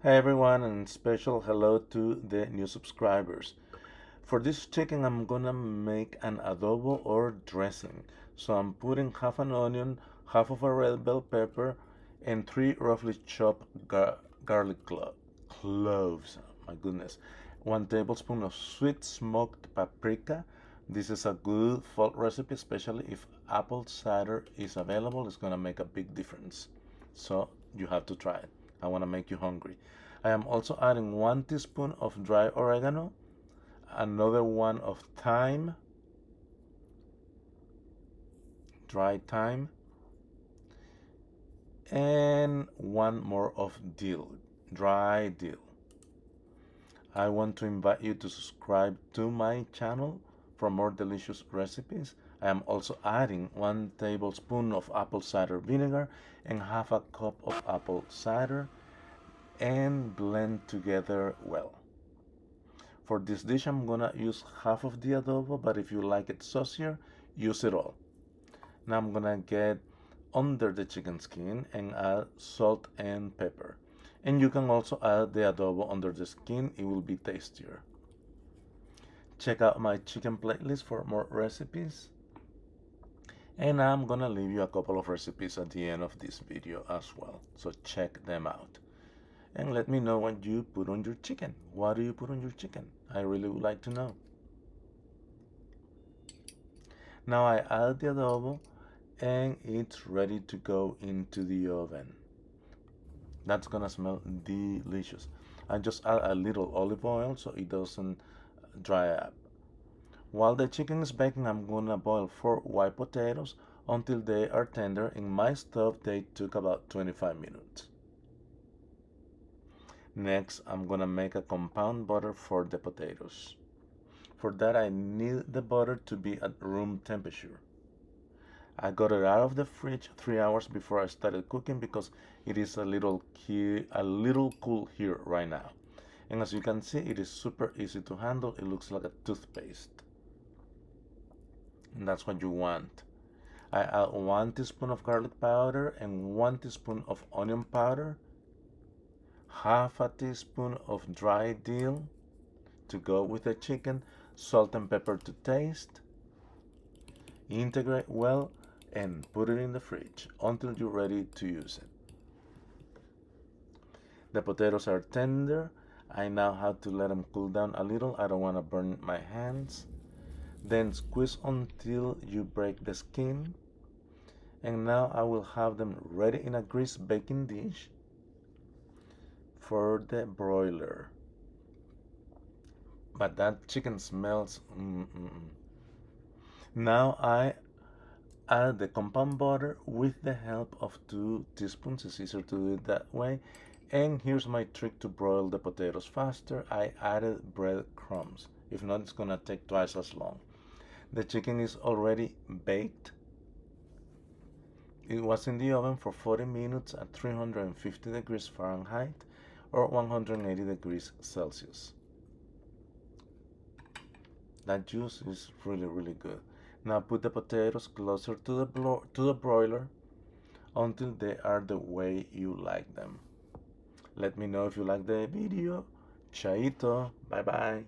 Hi everyone, and special hello to the new subscribers. For this chicken, I'm gonna make an adobo or dressing. So I'm putting half an onion, half of a red bell pepper, and three roughly chopped garlic cloves. My goodness. 1 tablespoon of sweet smoked paprika. This is a good fall recipe, especially if apple cider is available. It's gonna make a big difference. So you have to try it. I wanna make you hungry. I am also adding 1 teaspoon of dry oregano, another one of thyme, dry thyme, and one more of dill, dry dill. I want to invite you to subscribe to my channel for more delicious recipes. I am also adding 1 tablespoon of apple cider vinegar and half a cup of apple cider and blend together well. For this dish, I'm gonna use half of the adobo, but if you like it saucier, use it all. Now I'm gonna get under the chicken skin and add salt and pepper. And you can also add the adobo under the skin, it will be tastier. Check out my chicken playlist for more recipes. And I'm gonna leave you a couple of recipes at the end of this video as well, so check them out. And let me know what you put on your chicken. What do you put on your chicken? I really would like to know. Now I add the adobo and it's ready to go into the oven. That's gonna smell delicious. I just add a little olive oil so it doesn't dry up. While the chicken is baking, I'm gonna boil 4 white potatoes until they are tender. In my stove, they took about 25 minutes. Next, I'm gonna make a compound butter for the potatoes. For that, I need the butter to be at room temperature. I got it out of the fridge 3 hours before I started cooking because it is a little cool here right now. And as you can see, it is super easy to handle. It looks like a toothpaste. And that's what you want. I add 1 teaspoon of garlic powder and 1 teaspoon of onion powder, half a teaspoon of dry dill to go with the chicken, salt and pepper to taste. Integrate well and put it in the fridge until you're ready to use it. The potatoes are tender. I now have to let them cool down a little. I don't want to burn my hands. Then squeeze until you break the skin. And now I will have them ready in a greased baking dish for the broiler. But that chicken smells. Now I add the compound butter with the help of 2 teaspoons. It's easier to do it that way. And here's my trick to broil the potatoes faster. I added breadcrumbs. If not, it's gonna take twice as long. The chicken is already baked. It was in the oven for 40 minutes at 350 degrees Fahrenheit or 180 degrees Celsius. That juice is really good. Now put the potatoes closer to the broiler until they are the way you like them. Let me know if you like the video. Chaito. Bye bye.